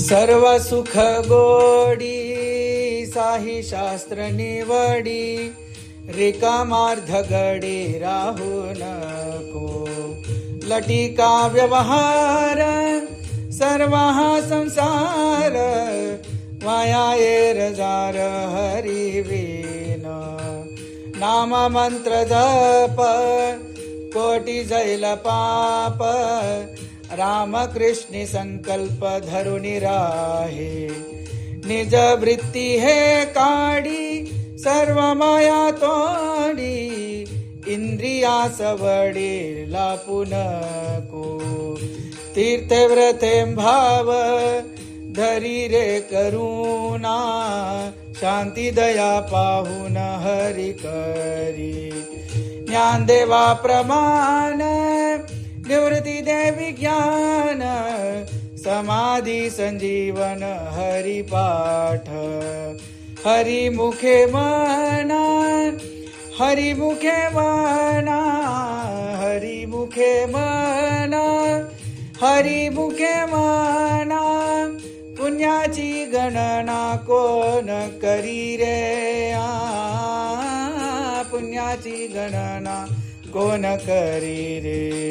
सर्व सुख गोडी साही शास्त्र निवडी, रिकामार्ध गडी राहू नको. लटिका व्यवहार सर्व हा संसार, वाया जार हरी विन. नाम मंत्र जप कोटी जैल पाप, रामकृष्ण संकल्प धरुनी राहे. निज वृत्ती हे काढी सर्व माया तोडी, इंद्रियास वडीला पुनको. तीर्थे व्रते भाव धरी रे करुणा, शांती दया पाहून हरी करी. ज्ञानदेवा प्रमाण निवृत्ती देवी ज्ञान, समाधी संजीवन हरी पाठ. हरी मुखे मना हरी मुखे मना, हरी मुखे मना, हरी मुखे मना. पुण्याची गणना कोण करी रे, पुण्याची गणना कोण करी रे.